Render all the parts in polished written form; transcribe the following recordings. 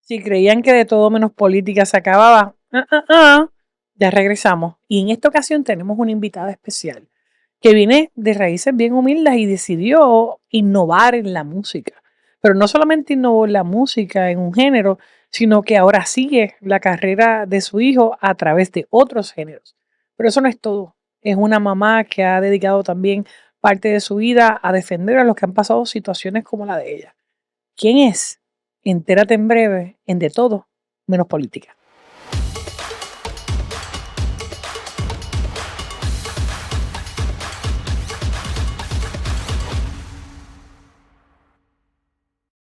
Si creían que de todo menos política se acababa, ya regresamos. Y en esta ocasión tenemos una invitada especial que viene de raíces bien humildes y decidió innovar en la música. Pero no solamente innovó en la música, en un género, sino que ahora sigue la carrera de su hijo a través de otros géneros. Pero eso no es todo. Es una mamá que ha dedicado también parte de su vida a defender a los que han pasado situaciones como la de ella. ¿Quién es? Entérate en breve en De Todo Menos Política.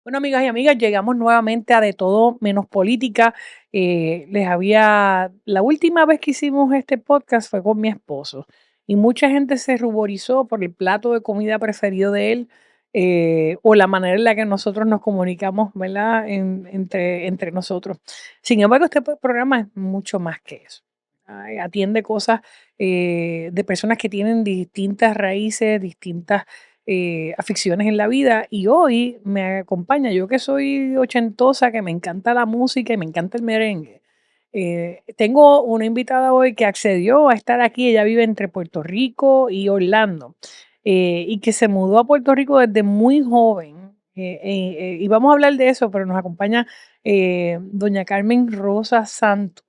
Bueno, amigas y amigas, llegamos nuevamente a De Todo Menos Política. La última vez que hicimos este podcast fue con mi esposo y mucha gente se ruborizó por el plato de comida preferido de él, o la manera en la que nosotros nos comunicamos, ¿verdad? Entre nosotros. Sin embargo, este programa es mucho más que eso. Ay, atiende cosas de personas que tienen distintas raíces, distintas aficiones en la vida, y hoy me acompaña, yo que soy ochentosa, que me encanta la música y me encanta el merengue. Tengo una invitada hoy que accedió a estar aquí. Ella vive entre Puerto Rico y Orlando, y que se mudó a Puerto Rico desde muy joven. Y vamos a hablar de eso, pero nos acompaña doña Carmen Rosa Santos.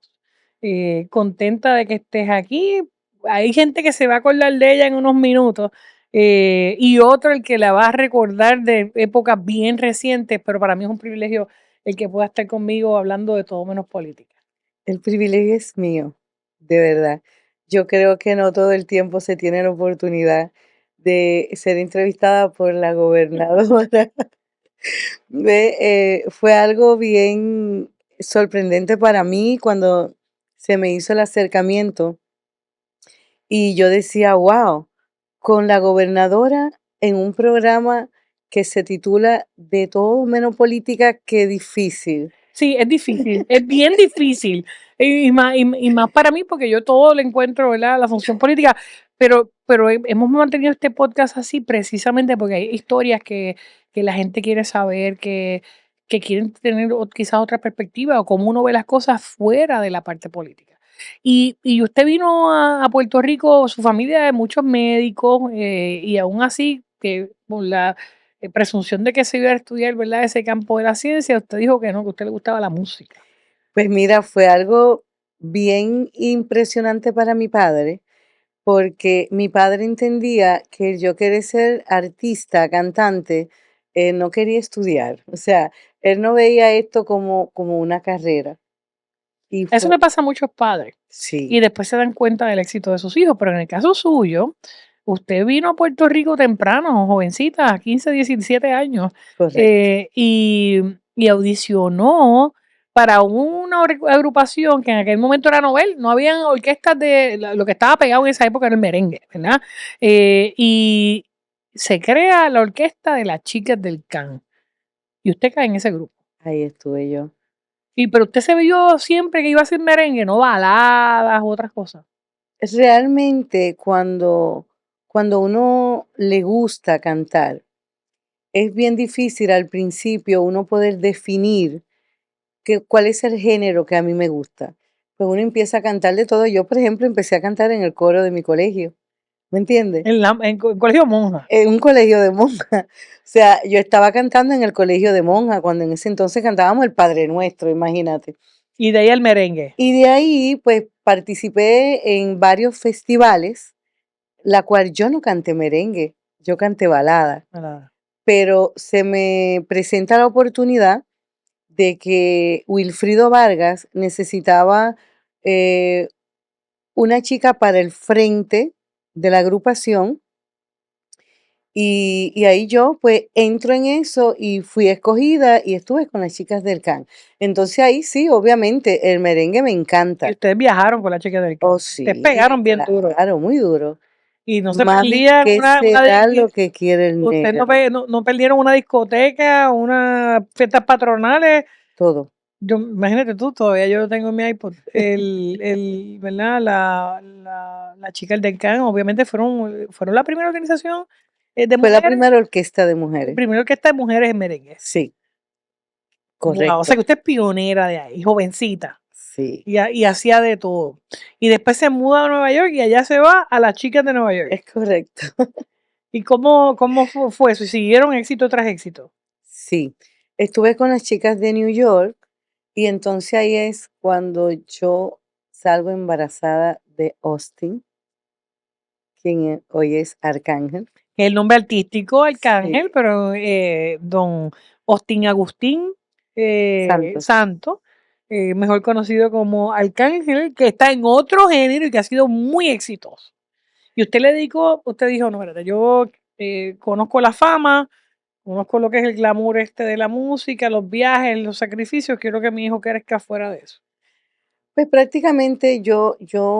Contenta de que estés aquí. Hay gente que se va a acordar de ella en unos minutos, y otro el que la va a recordar de épocas bien recientes, pero para mí es un privilegio el que pueda estar conmigo hablando de todo menos política. El privilegio es mío, de verdad. Yo creo que no todo el tiempo se tiene la oportunidad de ser entrevistada por la gobernadora. Fue algo bien sorprendente para mí cuando se me hizo el acercamiento y yo decía, wow, con la gobernadora en un programa que se titula De todo menos política, qué difícil. Sí, es difícil, es bien difícil. Y más para mí, porque yo todo le encuentro, ¿verdad?, la función política, pero hemos mantenido este podcast así precisamente porque hay historias que la gente quiere saber, que quieren tener quizás otra perspectiva o cómo uno ve las cosas fuera de la parte política. Y usted vino a Puerto Rico, su familia de muchos médicos, y aún así, que por la presunción de que se iba a estudiar, ¿verdad?, ese campo de la ciencia, usted dijo que no, que a usted le gustaba la música. Pues mira, fue algo bien impresionante para mi padre, porque mi padre entendía que yo quería ser artista, cantante, no quería estudiar. O sea, él no veía esto como una carrera. Y Eso fue, le pasa a muchos padres y sí, después se dan cuenta del éxito de sus hijos, pero en el caso suyo, usted vino a Puerto Rico temprano, jovencita, a 15, 17 años, correcto. y audicionó para una agrupación que en aquel momento era novel, no habían orquestas lo que estaba pegado en esa época era el merengue, ¿verdad? Y se crea la orquesta de las chicas del can, y usted cae en ese grupo. Ahí estuve yo. Pero usted se vio siempre que iba a hacer merengue, no baladas u otras cosas. Realmente cuando uno le gusta cantar, es bien difícil al principio uno poder definir cuál es el género que a mí me gusta. Pues uno empieza a cantar de todo. Yo, por ejemplo, empecé a cantar en el coro de mi colegio, ¿me entiendes? En colegio monja. En un colegio de monjas. O sea, yo estaba cantando en el colegio de monjas cuando en ese entonces cantábamos el Padre Nuestro, imagínate. Y de ahí el merengue. Y de ahí, pues, participé en varios festivales, la cual yo no canté merengue, yo canté balada, ¿Verdad? pero se me presenta la oportunidad de que Wilfrido Vargas necesitaba eh, una chica para el frente de la agrupación y ahí yo pues entro en eso y fui escogida y estuve con las chicas del CAN. Entonces ahí sí, obviamente, el merengue me Y encanta. ustedes viajaron con la chica del Oh, can. Ustedes sí, pegaron bien duro. claro, muy duro. Y no se Mami, perdían ¿qué será lo que quiere el ustedes negro? no perdieron una discoteca, unas fiestas patronales. Todo. Yo, imagínate tú, todavía yo lo tengo en mi iPod. ¿Verdad? La chica del can, obviamente fueron la primera organización de Fue la mujeres, primera orquesta de mujeres. primero que esta de mujeres en merengue. Sí. Guau, o sea correcto, que usted es pionera de ahí, jovencita, sí, y hacía de todo. Y después se muda a Nueva York y allá se va a las chicas de Nueva York. es correcto. ¿Y cómo fue eso? ¿Y siguieron éxito tras éxito? Sí, estuve con las chicas de New York y entonces ahí es cuando yo salgo embarazada de Austin, quien hoy es Arcángel. El nombre artístico, Arcángel, Sí, pero, don Austin Agustín, Santos. Santos, mejor conocido como Arcángel, que está en otro género y que ha sido muy exitoso. Y usted dijo: "No, espérate, yo, conozco la fama, conozco lo que es el glamour este de la música, los viajes, los sacrificios, quiero que mi hijo crezca fuera de eso". Pues prácticamente yo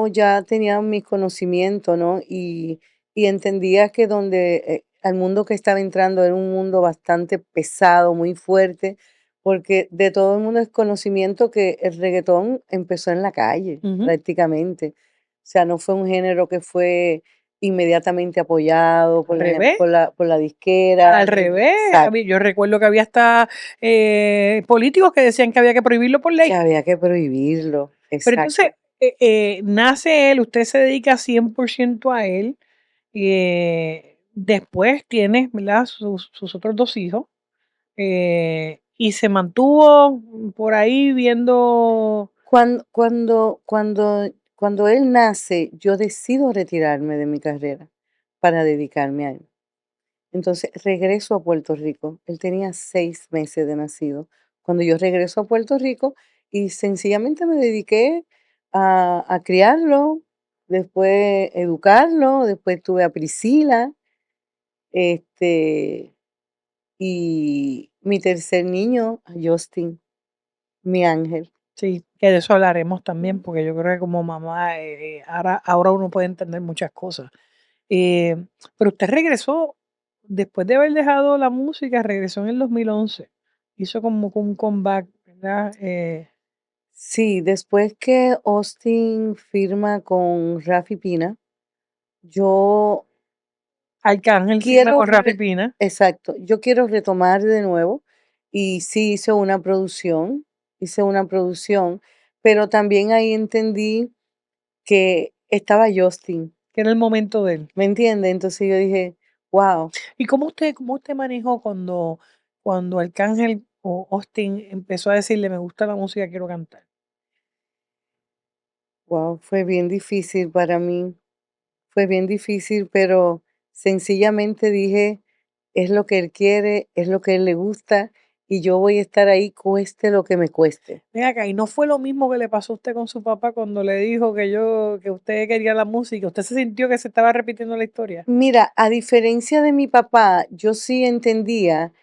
ya tenía mi conocimiento, ¿no? Y entendía que donde al mundo que estaba entrando era un mundo bastante pesado, muy fuerte, porque de todo el mundo es conocimiento que el reggaetón empezó en la calle, Ujú. prácticamente. O sea, no fue un género que fue inmediatamente apoyado Al por revés. por la disquera. Al revés, Exacto, yo recuerdo que había hasta, políticos que decían que había que prohibirlo por que ley. había que prohibirlo. Pero entonces, Exacto. nace él, usted se dedica 100% a él, después tiene, ¿verdad?, sus otros 2 hijos, y se mantuvo por ahí viendo. Cuando él nace, yo decido retirarme de mi carrera para dedicarme a él. Entonces regreso a Puerto Rico. Él tenía 6 meses de nacido. Cuando yo regreso a Puerto Rico y sencillamente me dediqué a criarlo, después educarlo, después tuve a Priscila, este, y mi tercer niño, a Justin, mi ángel. Sí, que de eso hablaremos también, porque yo creo que como mamá, ahora uno puede entender muchas cosas. Eh, pero usted regresó, después de haber dejado la música, regresó en el 2011. Hizo como que un comeback, ¿verdad? Sí, después que Austin firma con Rafi Pina, yo Arcángel firma quiero, con Rafi Pina. exacto, yo quiero retomar de nuevo y sí hice una producción, pero también ahí entendí que estaba Justin, Que era el momento de él. ¿me entiende? Entonces yo dije, wow, ¿Y cómo usted manejó cuando Arcángel o Austin empezó a decirle: "Me gusta la música, quiero cantar"? wow, fue bien difícil para mí, fue bien difícil, pero sencillamente dije, es lo que él quiere, es lo que a él le gusta y yo voy a estar ahí cueste lo que me cueste. Ven acá, ¿y no fue lo mismo que le pasó a usted con su papá cuando le dijo que usted quería la música? ¿Usted se sintió que se estaba repitiendo la historia? Mira, a diferencia de mi papá, yo sí entendía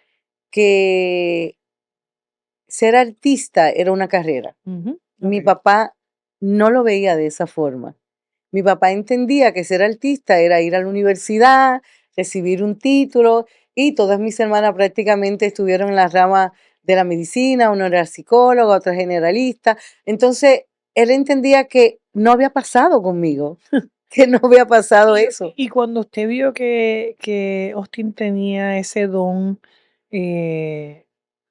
que ser artista era una carrera. Ujú, Mi okey. papá no lo veía de esa forma. Mi papá entendía que ser artista era ir a la universidad, recibir un título y todas mis hermanas prácticamente estuvieron en la rama de la medicina, una era psicóloga, otra generalista. Entonces, él entendía que no había pasado conmigo, que no había pasado eso. Y cuando usted vio que Austin tenía ese don,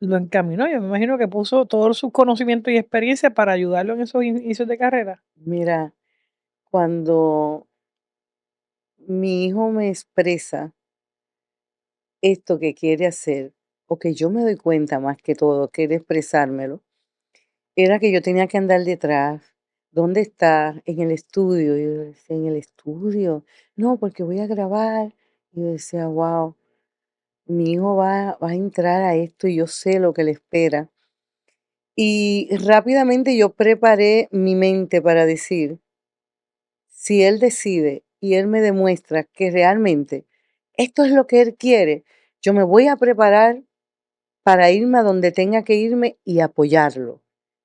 lo encaminó, yo me imagino que puso todos sus conocimientos y experiencia para ayudarlo en esos inicios de carrera. Mira, cuando mi hijo me expresa esto que quiere hacer, o que yo me doy cuenta más que todo, quiere expresármelo, era que yo tenía que andar detrás. ¿Dónde está? En el estudio. Y yo decía, ¿en el estudio? No, porque voy a grabar. Y yo decía, wow, mi hijo va a entrar a esto y yo sé lo que le espera. Y rápidamente yo preparé mi mente para decir, si él decide y él me demuestra que realmente esto es lo que él quiere, yo me voy a preparar para irme a donde tenga que irme y apoyarlo.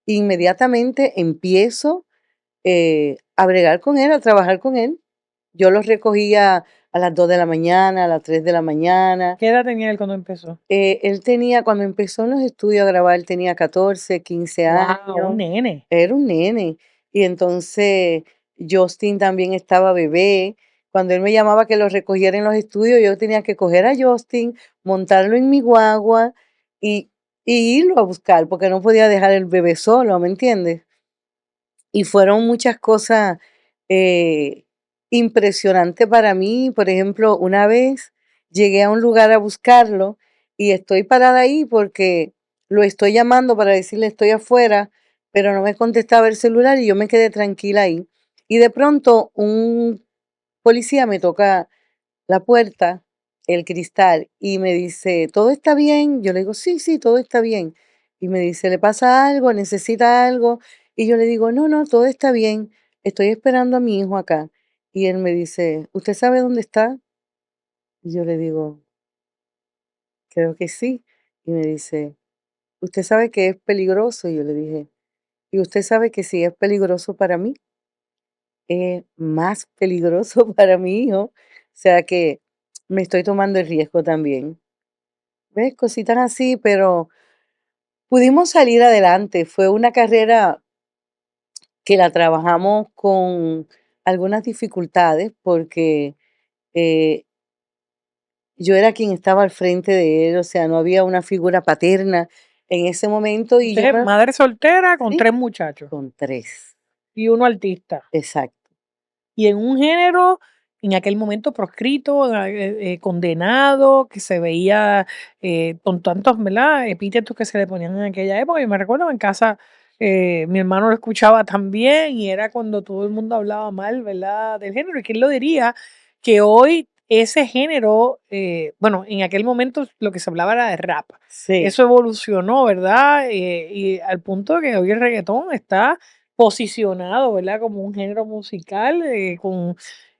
Inmediatamente empiezo a bregar con él, a trabajar con él. Yo lo recogía a las 2 de la mañana, a las 3 de la mañana. ¿Qué edad tenía él cuando empezó? Él tenía, cuando empezó en los estudios a grabar, él tenía 14, 15 Guau, un años. nene. Era un nene. Y entonces Justin también estaba bebé. Cuando él me llamaba que lo recogiera en los estudios, yo tenía que coger a Justin, montarlo en mi guagua y, y irlo a buscar, porque no podía dejar el bebé solo, ¿me entiendes? Y fueron muchas cosas eh, impresionantes para mí. Por ejemplo, una vez llegué a un lugar a buscarlo y estoy parada ahí porque lo estoy llamando para decirle estoy afuera, pero no me contestaba el celular y yo me quedé tranquila ahí. Y de pronto un policía me toca la puerta, el cristal, y me dice, ¿todo está bien? Yo le digo, sí, sí, todo está bien. Y me dice, ¿le pasa algo? ¿Necesita algo? Y yo le digo, no, no, todo está bien. Estoy esperando a mi hijo acá. Y él me dice, ¿usted sabe dónde está? Y yo le digo, creo que sí. Y me dice, ¿usted sabe que es peligroso? Y yo le dije, ¿y usted sabe que si es peligroso para mí, es más peligroso para mi hijo? O sea que me estoy tomando el riesgo también. ¿Ves? Cositas así, pero pudimos salir adelante. Fue una carrera que la trabajamos con algunas dificultades porque eh, yo era quien estaba al frente de él, o sea, no había una figura paterna en ese momento y yo Usted es me... madre soltera con Sí, 3 muchachos con tres, y uno artista. exacto. Y en un género, en aquel momento proscrito, condenado, que se veía con tantos, ¿verdad?, epítetos que se le ponían en aquella época. Y me recuerdo en casa, mi hermano lo escuchaba también y era cuando todo el mundo hablaba mal, ¿verdad?, del género. ¿Y quién lo diría? Que hoy ese género, bueno, en aquel momento lo que se hablaba era de rap. Sí, Eso evolucionó, ¿verdad? Y al punto de que hoy el reggaetón está posicionado, ¿verdad? Como un género musical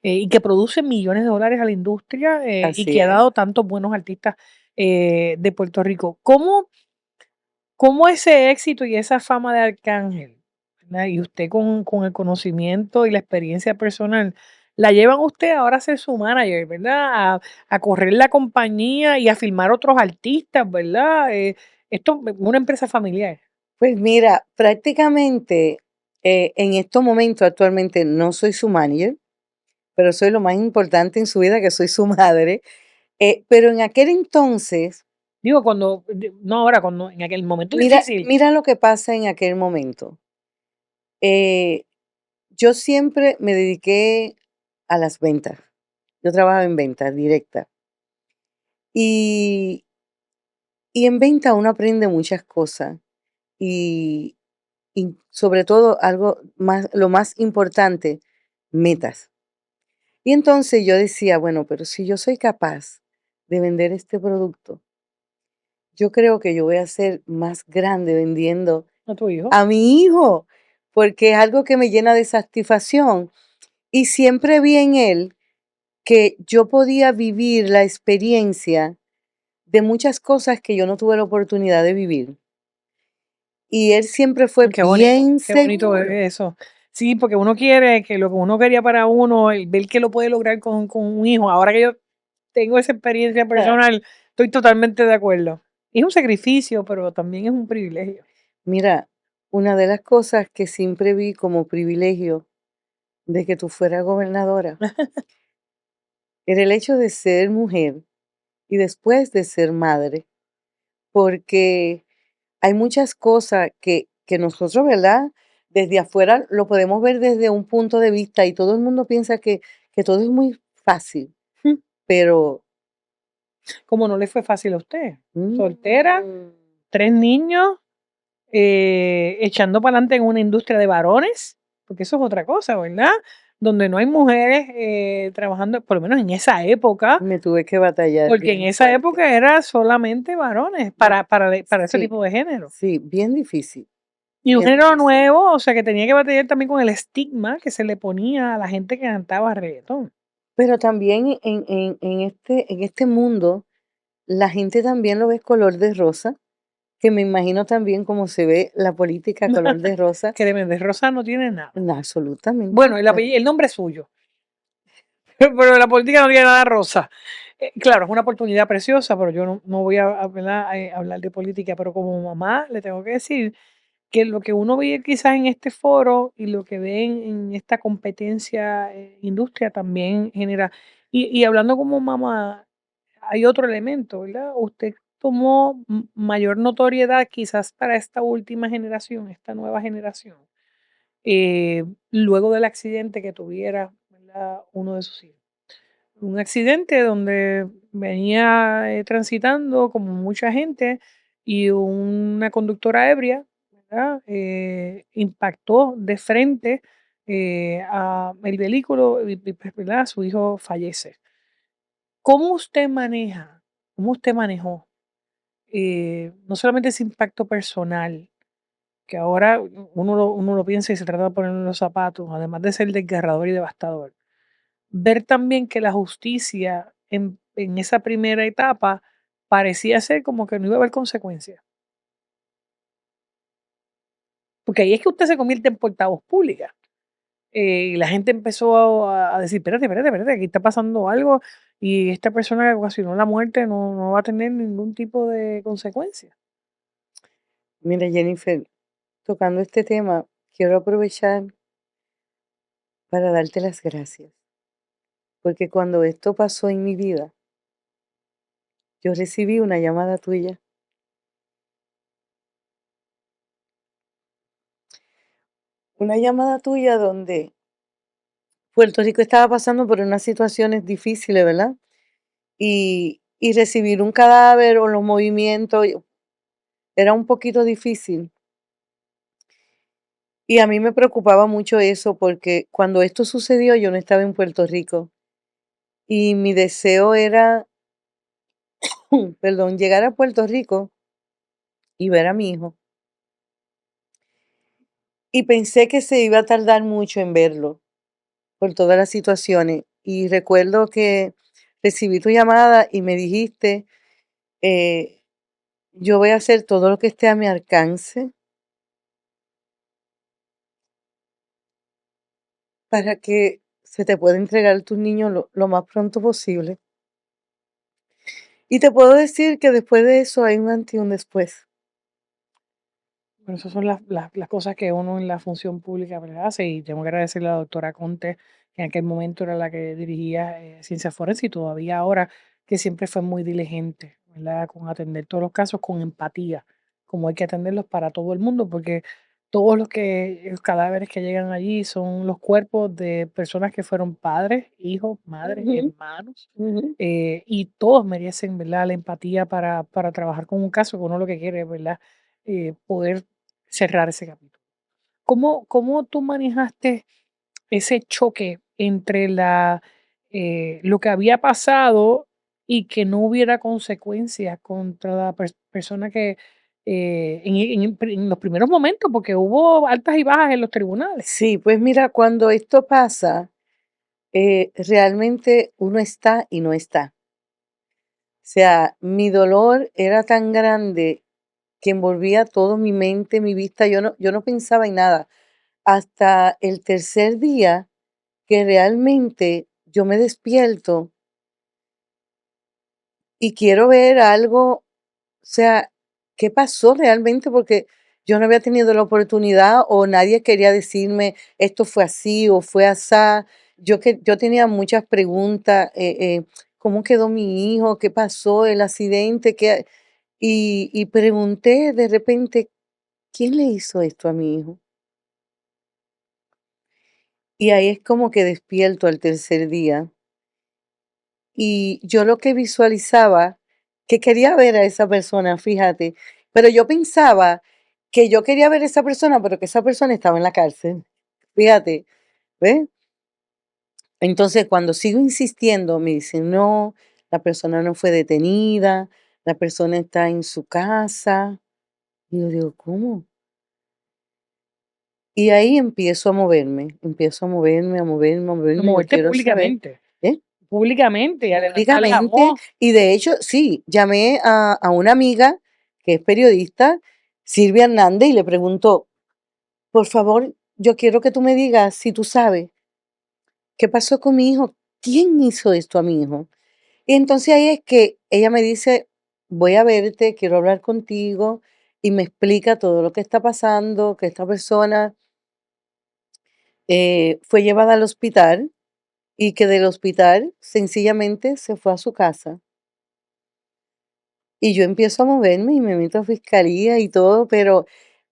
y que produce millones de dólares a la industria y así que ha es. dado tantos buenos artistas de Puerto Rico. ¿Cómo ese éxito y esa fama de Arcángel, ¿verdad? Y usted con el conocimiento y la experiencia personal, la llevan usted ahora a ser su manager, ¿verdad? A correr la compañía y a filmar otros artistas, ¿verdad? Esto es una empresa familiar. Pues mira, prácticamente en estos momentos actualmente no soy su manager, pero soy lo más importante en su vida, que soy su madre. Pero en aquel entonces, Digo, no ahora, cuando en aquel momento mira, difícil. mira lo que pasa en aquel momento. Eh, yo siempre me dediqué a las ventas. Yo trabajaba en ventas directas. Y, y en venta uno aprende muchas cosas. Y, y sobre todo algo más, lo más importante, metas. Y entonces yo decía, bueno, pero si yo soy capaz de vender este producto, yo creo que yo voy a ser más grande vendiendo ¿A tu hijo? a mi hijo, porque es algo que me llena de satisfacción. Y siempre vi en él que yo podía vivir la experiencia de muchas cosas que yo no tuve la oportunidad de vivir. Y él siempre fue bien Qué bonito seguro. eso. Sí, porque uno quiere que lo que uno quería para uno, el ver que lo puede lograr con un hijo. Ahora que yo tengo esa experiencia personal, estoy totalmente de acuerdo. Es un sacrificio, pero también es un privilegio. Mira, una de las cosas que siempre vi como privilegio de que tú fueras gobernadora era el hecho de ser mujer y después de ser madre, porque hay muchas cosas que nosotros, ¿verdad? Desde afuera lo podemos ver desde un punto de vista y todo el mundo piensa que todo es muy fácil, pero Como no le fue fácil a usted. Soltera, mm, 3 niños, echando para adelante en una industria de varones, porque eso es otra cosa, ¿verdad? Donde no hay mujeres trabajando, por lo menos en esa época, me tuve que batallar porque en bien esa fuerte. época era solamente varones No, para ese sí, tipo de género. sí, bien difícil, Y un bien género difícil. nuevo, o sea, que tenía que batallar también con el estigma que se le ponía a la gente que cantaba reggaetón. Pero también en este mundo, la gente también lo ve color de rosa, que me imagino también cómo se ve la política color de rosa. Créeme, de rosa no tiene nada. No, absolutamente. Bueno, el nombre es suyo, pero la política no tiene nada rosa. Claro, es una oportunidad preciosa, pero yo no voy ¿verdad? Hablar de política, pero como mamá le tengo que decir que lo que uno ve quizás en este foro y lo que ven en esta competencia industria también genera. Y hablando como mamá, hay otro elemento, ¿verdad? Usted tomó mayor notoriedad quizás para esta última generación, esta nueva generación, eh, luego del accidente que tuviera, ¿verdad?, uno de sus hijos. Un accidente donde venía, transitando como mucha gente y una conductora ebria, ¿verdad?, impactó de frente, a el vehículo y, pues, ¿verdad?, su hijo fallece. ¿Cómo usted maneja, cómo usted manejó, no solamente ese impacto personal, que ahora uno lo piensa y se trata de poner en los zapatos, además de ser desgarrador y devastador? Ver también que la justicia en esa primera etapa parecía ser como que no iba a haber consecuencias. Porque ahí es que usted se convierte en portavoz pública. Y la gente empezó a decir: "Espérate, espérate, espérate, aquí está pasando algo y esta persona que ocasionó la muerte no va a tener ningún tipo de consecuencia". Mira, Jennifer, tocando este tema, quiero aprovechar para darte las gracias, porque cuando esto pasó en mi vida, yo recibí una llamada tuya, una llamada tuya donde Puerto Rico estaba pasando por unas situaciones difíciles, ¿verdad? Y recibir un cadáver o los movimientos era un poquito difícil. Y a mí me preocupaba mucho eso porque cuando esto sucedió yo no estaba en Puerto Rico y mi deseo era, perdón, llegar a Puerto Rico y ver a mi hijo. Y pensé que se iba a tardar mucho en verlo por todas las situaciones. Y recuerdo que recibí tu llamada y me dijiste, eh, yo voy a hacer todo lo que esté a mi alcance para que se te pueda entregar tus niños lo más pronto posible. Y te puedo decir que después de eso hay un antes y un después. Bueno, esas son las cosas que uno en la función pública, ¿verdad?, hace, y tengo que agradecerle a la doctora Conte, que en aquel momento era la que dirigía, Ciencias Forenses, y todavía ahora, que siempre fue muy diligente, ¿verdad?, con atender todos los casos con empatía, como hay que atenderlos para todo el mundo, porque todos los cadáveres que llegan allí son los cuerpos de personas que fueron padres, hijos, madres, Ujú, hermanos, ujú. y todos merecen, ¿verdad?, la empatía para trabajar con un caso que uno lo que quiere, ¿verdad?, poder cerrar ese capítulo. ¿Cómo tú manejaste ese choque entre lo que había pasado y que no hubiera consecuencias contra la persona que, en los primeros momentos, porque hubo altas y bajas en los tribunales? Sí, pues mira, cuando esto pasa, realmente uno está y no está. O sea, mi dolor era tan grande que envolvía todo mi mente, mi vista, yo no pensaba en nada. Hasta el tercer día que realmente yo me despierto y quiero ver algo, o sea, ¿qué pasó realmente? Porque yo no había tenido la oportunidad o nadie quería decirme esto fue así o fue asá. Yo tenía muchas preguntas, ¿cómo quedó mi hijo? ¿Qué pasó? ¿El accidente? Y pregunté de repente, ¿quién le hizo esto a mi hijo? Y ahí es como que despierto al tercer día. Y yo lo que visualizaba, que quería ver a esa persona, fíjate, pero yo pensaba que yo quería ver a esa persona, pero que esa persona estaba en la cárcel. Fíjate, ¿ves? Entonces, cuando sigo insistiendo, me dicen, no, la persona no fue detenida, la persona está en su casa. Y yo digo, ¿cómo? Y ahí empiezo a moverme, empiezo a moverme, a moverme, a De moverme. Yo moverte quiero saber, ¿eh? públicamente y a levantar la Públicamente, voz. y de hecho, sí, llamé a una amiga que es periodista, Silvia Hernández, y le preguntó, por favor, yo quiero que tú me digas si tú sabes qué pasó con mi hijo, quién hizo esto a mi hijo. Y entonces ahí es que ella me dice, voy a verte, quiero hablar contigo, y me explica todo lo que está pasando, que esta persona fue llevada al hospital y que del hospital sencillamente se fue a su casa. Y yo empiezo a moverme y me meto a fiscalía y todo, pero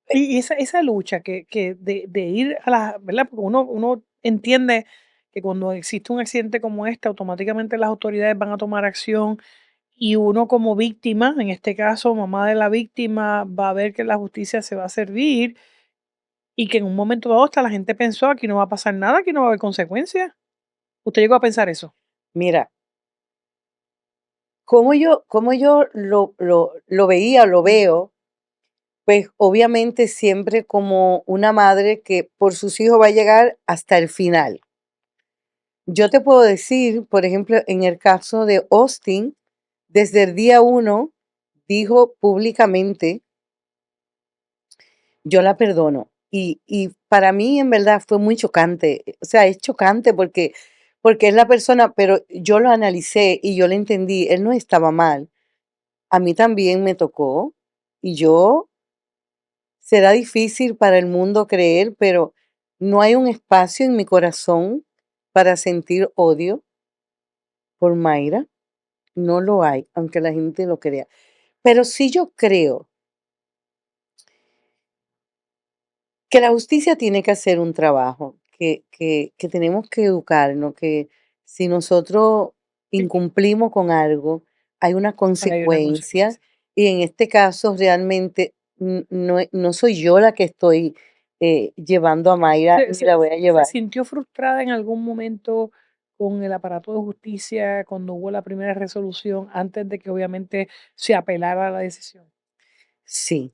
Y esa lucha que de ir a la ¿verdad? Porque uno entiende que cuando existe un accidente como este, automáticamente las autoridades van a tomar acción y uno como víctima, en este caso, mamá de la víctima, va a ver que la justicia se va a servir y que en un momento dado hasta la gente pensó: "Aquí no va a pasar nada, aquí no va a haber consecuencias". ¿Usted llegó a pensar eso? mira, como yo lo veía, lo veo, pues obviamente siempre como una madre que por sus hijos va a llegar hasta el final. Yo te puedo decir, por ejemplo, en el caso de Austin, desde el día uno dijo públicamente, yo la perdono. Y para mí en verdad fue muy chocante. O sea, es chocante porque es la persona, pero yo lo analicé y yo le entendí, él no estaba mal. A mí también me tocó y yo, será difícil para el mundo creer, pero no hay un espacio en mi corazón para sentir odio por Mayra. No lo hay, aunque la gente lo crea. Pero sí yo creo que la justicia tiene que hacer un trabajo, que tenemos que educarnos, que si nosotros Sí, incumplimos con algo, hay una hay una consecuencia consecuencia. y en este caso realmente no soy yo la que estoy llevando a Mayra ¿Se ni se la voy a se llevar. sintió frustrada en algún momento con el aparato de justicia cuando hubo la primera resolución, antes de que obviamente se apelara a la decisión? Sí,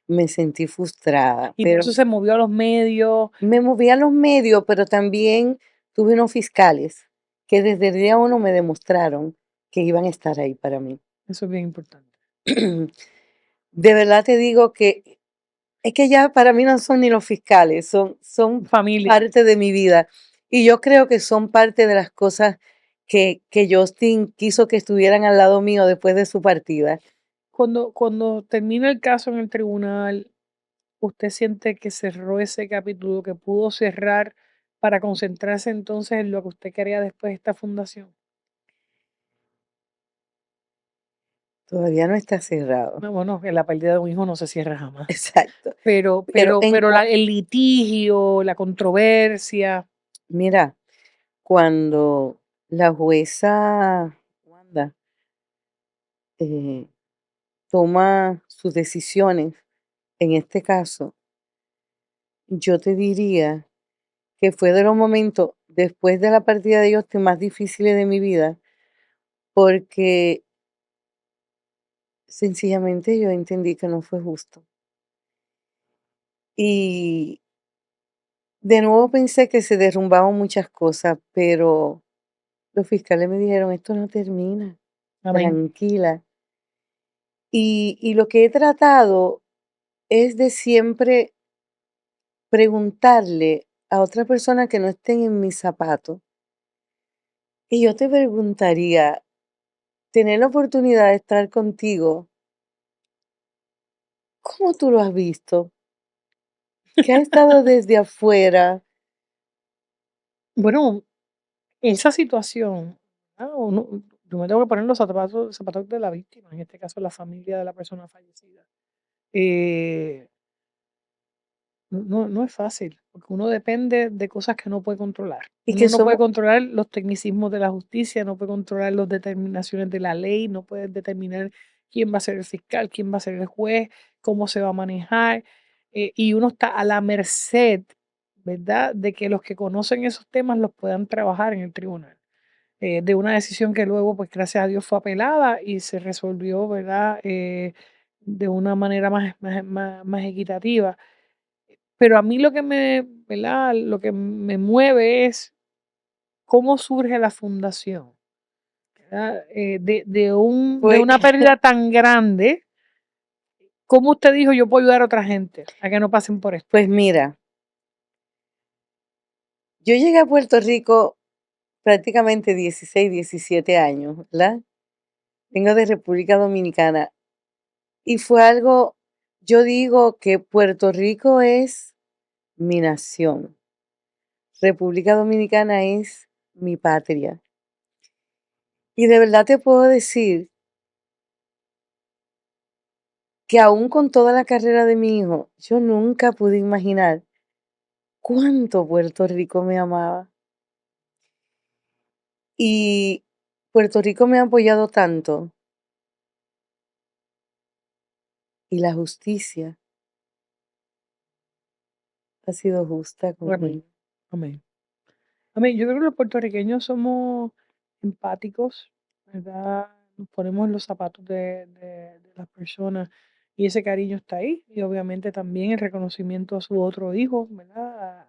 me sentí frustrada, Y por pero eso se movió a los medios, me moví a los medios, pero también tuve unos fiscales que desde el día uno me demostraron que iban a estar ahí para mí. eso es bien importante. De verdad te digo que es que ya para mí no son ni los fiscales, son Familia, parte de mi vida. Y yo creo que son parte de las cosas que Justin quiso que estuvieran al lado mío después de su partida. cuando termina el caso en el tribunal, ¿usted siente que cerró ese capítulo, que pudo cerrar para concentrarse entonces en lo que usted quería después de esta fundación? Todavía no está cerrado. No, bueno, que la pérdida de un hijo no se cierra jamás. Exacto. Pero Pero pero pero la el litigio, la controversia, mira, cuando la jueza Wanda eh, toma sus decisiones, en este caso, yo te diría que fue de los momentos después de la partida de Justin más difíciles de mi vida, porque sencillamente yo entendí que no fue justo. Y de nuevo pensé que se derrumbaban muchas cosas, pero los fiscales me dijeron, esto no termina, amén. tranquila. Y lo que he tratado es de siempre preguntarle a otra persona que no estén en mis zapatos. Y yo te preguntaría, tener la oportunidad de estar contigo, ¿cómo tú lo has visto? Que ha estado desde afuera. Bueno, esa situación, uno yo me tengo que poner los zapatos de la víctima, en este caso, la familia de la persona fallecida. Eh, no es fácil, porque uno depende de cosas que no puede controlar. Y Uno que no puede somos, controlar los tecnicismos de la justicia, no puede controlar las determinaciones de la ley, no puede determinar quién va a ser el fiscal, quién va a ser el juez, cómo se va a manejar, y uno está a la merced, ¿verdad?, de que los que conocen esos temas los puedan trabajar en el tribunal. De una decisión que luego, pues, gracias a Dios fue apelada y se resolvió, ¿verdad?, de una manera más equitativa. Pero a mí lo que me, ¿verdad? Lo que me mueve es cómo surge la fundación, ¿verdad? De pues, una pérdida tan grande, ¿cómo usted dijo: "Yo puedo ayudar a otra gente a que no pasen por esto"? pues mira, yo llegué a Puerto Rico prácticamente 16, 17 años, ¿verdad? Vengo de República Dominicana y fue algo, yo digo que Puerto Rico es mi nación, República Dominicana es mi patria. Y de verdad te puedo decir que aún con toda la carrera de mi hijo, yo nunca pude imaginar cuánto Puerto Rico me amaba. Y Puerto Rico me ha apoyado tanto y la justicia ha sido justa Amén, conmigo. amén. Amén. Yo creo que los puertorriqueños somos empáticos, ¿verdad? Nos ponemos en los zapatos de las personas y ese cariño está ahí. Y obviamente también el reconocimiento a su otro hijo, ¿verdad? A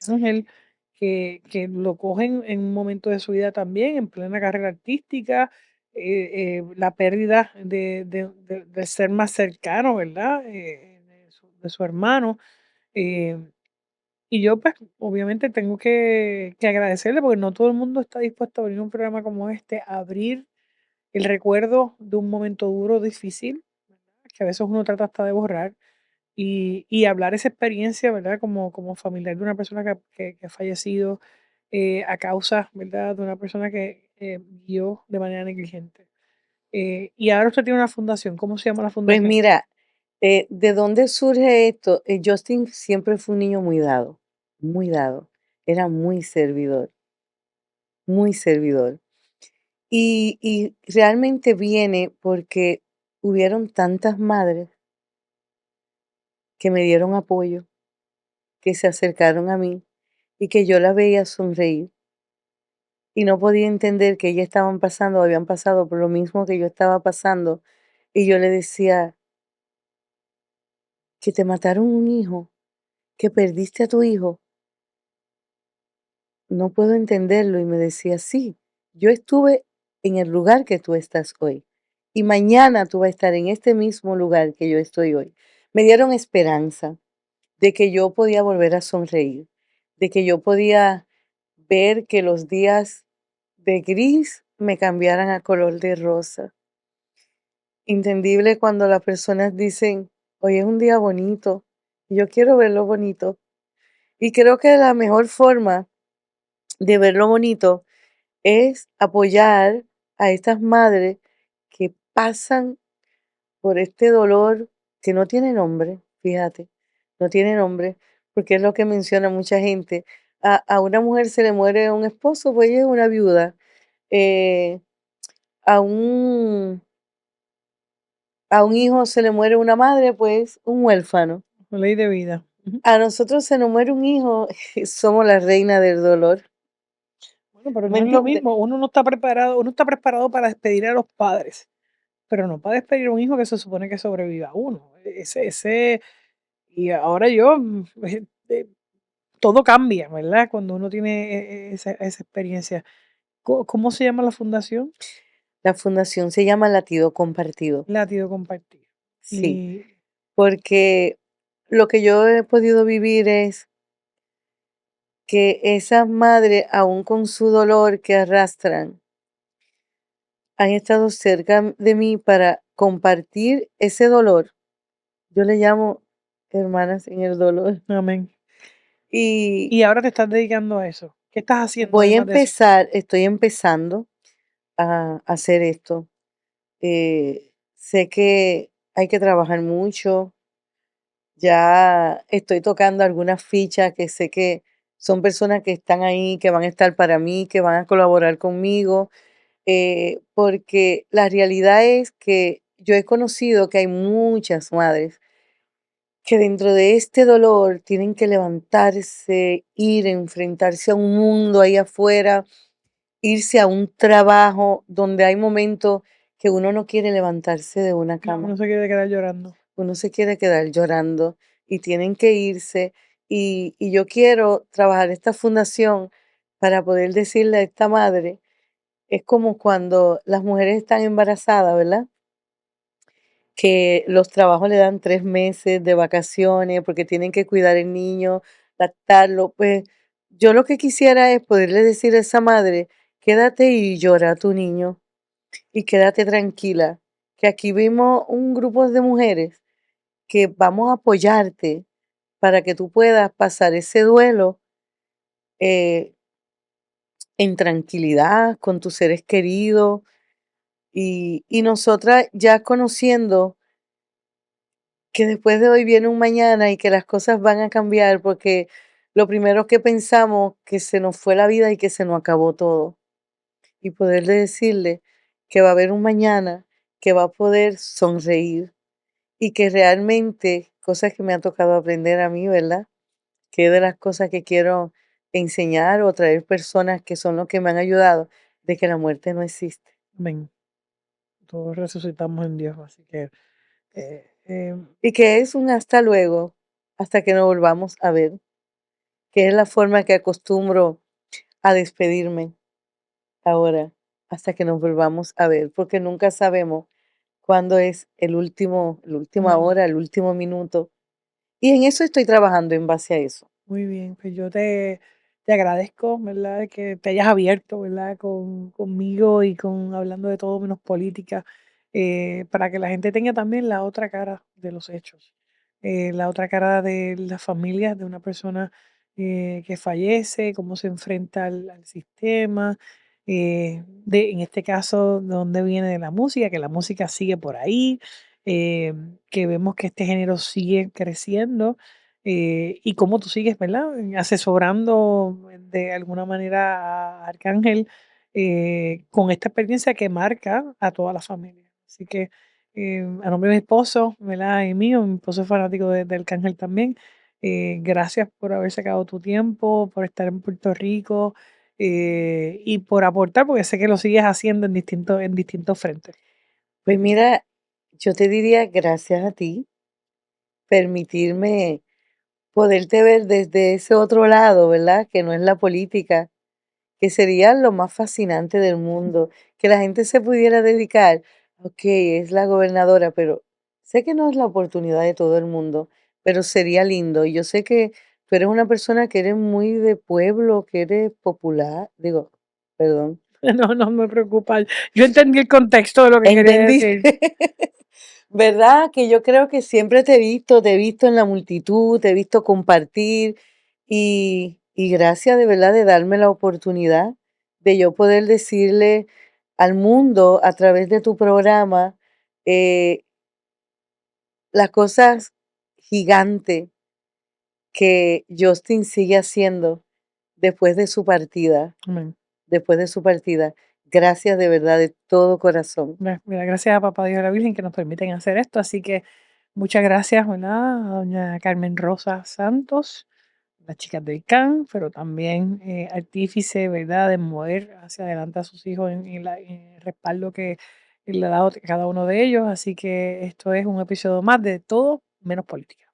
Ángel, que lo cogen en un momento de su vida también, en plena carrera artística, la pérdida del ser más cercano, ¿verdad? De su hermano. eh, y yo, pues, obviamente tengo que agradecerle, porque no todo el mundo está dispuesto a venir a un programa como este, a abrir el recuerdo de un momento duro, difícil, que a veces uno trata hasta de borrar, y hablar esa experiencia, ¿verdad? Como familiar de una persona que ha fallecido a causa, ¿verdad? De una persona que guió de manera negligente. Y ahora usted tiene una fundación. ¿Cómo se llama la Pues fundación? mira, ¿de dónde surge esto? Justin siempre fue un niño muy dado, muy dado. Era muy servidor, muy servidor. Y realmente viene porque hubieron tantas madres que me dieron apoyo, que se acercaron a mí y que yo la veía sonreír y no podía entender que ellas estaban pasando, habían pasado por lo mismo que yo estaba pasando. Y yo le decía, que te mataron un hijo, que perdiste a tu hijo, no puedo entenderlo. Y me decía, sí, yo estuve en el lugar que tú estás hoy. Y mañana tú vas a estar en este mismo lugar que yo estoy hoy. Me dieron esperanza de que yo podía volver a sonreír, de que yo podía ver que los días de gris me cambiaran a color de rosa. Entendible cuando las personas dicen, hoy es un día bonito, y yo quiero verlo bonito. Y creo que la mejor forma de verlo bonito es apoyar a estas madres que pasan por este dolor que no tiene nombre, fíjate, no tiene nombre, porque es lo que menciona mucha gente. A una mujer se le muere un esposo, pues ella es una viuda. Eh, a un, a un hijo se le muere una madre, pues un huérfano. Ley de vida. Ujú. A nosotros se nos muere un hijo, somos la reina del dolor. Bueno, pero ¿Me no es lo entiendes? mismo. Uno está preparado para despedir a los padres, pero no para despedir a un hijo que se supone que sobreviva a uno. Y ahora yo, todo cambia, ¿verdad? Cuando uno tiene esa experiencia. ¿Cómo se llama la fundación? La fundación se llama Latido Compartido. Latido Compartido. Sí, Y porque lo que yo he podido vivir es que esas madres, aún con su dolor que arrastran, han estado cerca de mí para compartir ese dolor. Yo le llamo hermanas en el dolor. amén. Y Y ahora te estás dedicando a eso. ¿Qué estás haciendo voy a además de eso? empezar, estoy empezando a hacer esto. Sé que hay que trabajar mucho. Ya estoy tocando algunas fichas que sé que son personas que están ahí, que van a estar para mí, que van a colaborar conmigo, porque la realidad es que yo he conocido que hay muchas madres que dentro de este dolor tienen que levantarse, ir, enfrentarse a un mundo ahí afuera, irse a un trabajo donde hay momentos que uno no quiere levantarse de una No, cama. uno se quiere quedar llorando. Uno se quiere quedar llorando y tienen que irse. Y yo quiero trabajar esta fundación para poder decirle a esta madre, es como cuando las mujeres están embarazadas, ¿verdad? Que los trabajos le dan 3 meses de vacaciones porque tienen que cuidar el niño, lactarlo. Pues yo lo que quisiera es poderle decir a esa madre, quédate y llora a tu niño y quédate tranquila, que aquí vimos un grupo de mujeres que vamos a apoyarte para que tú puedas pasar ese duelo eh, en tranquilidad con tus seres queridos y nosotras ya conociendo que después de hoy viene un mañana y que las cosas van a cambiar, porque lo primero que pensamos que se nos fue la vida y que se nos acabó todo. Y poderle decirle que va a haber un mañana, que va a poder sonreír y que realmente, cosas que me han tocado aprender a mí, ¿verdad? Que de las cosas que quiero enseñar o traer personas que son los que me han ayudado, de que la muerte no existe. Amén. Todos resucitamos en Dios, así que Y que es un hasta luego, hasta que nos volvamos a ver, que es la forma que acostumbro a despedirme ahora, hasta que nos volvamos a ver, porque nunca sabemos cuándo es la última amén. hora, el último minuto. Y en eso estoy trabajando en base a eso. Muy bien, pues yo te agradezco, ¿verdad? Que te hayas abierto, ¿verdad? Conmigo y con hablando de todo menos política, para que la gente tenga también la otra cara de los hechos, la otra cara de las familias de una persona que fallece, cómo se enfrenta al sistema, en este caso, de dónde viene de la música, que la música sigue por ahí, eh, que vemos que este género sigue creciendo y cómo tú sigues, ¿verdad? Asesorando de alguna manera a Arcángel con esta experiencia que marca a toda la familia. Así que a nombre de mi esposo, ¿verdad? Y mío, mi esposo es fanático de Arcángel también. Gracias por haber sacado tu tiempo, por estar en Puerto Rico y por aportar, porque sé que lo sigues haciendo en distintos frentes. Pues mira, yo te diría gracias a ti, permitirme poderte ver desde ese otro lado, ¿verdad? Que no es la política, que sería lo más fascinante del mundo, que la gente se pudiera dedicar, ok, es la gobernadora, pero sé que no es la oportunidad de todo el mundo, pero sería lindo. Y yo sé que tú eres una persona que eres muy de pueblo, que eres popular, digo, perdón, No, no me preocupa. Yo entendí el contexto de lo que quería ¿entendiste? decir. ¿Verdad? Que yo creo que siempre te he visto en la multitud, te he visto compartir y gracias de verdad de darme la oportunidad de yo poder decirle al mundo a través de tu programa eh, las cosas gigantes que Justin sigue haciendo después de su partida, Amén. después de su partida. Gracias de verdad de todo corazón. Mira, gracias a Papá Dios y a la Virgen que nos permiten hacer esto. Así que muchas gracias, ¿verdad? A doña Carmen Rosa Santos, las chicas del CAN, pero también artífice, ¿verdad? De mover hacia adelante a sus hijos en el respaldo que le ha dado cada uno de ellos. Así que esto es un episodio más de todo menos política.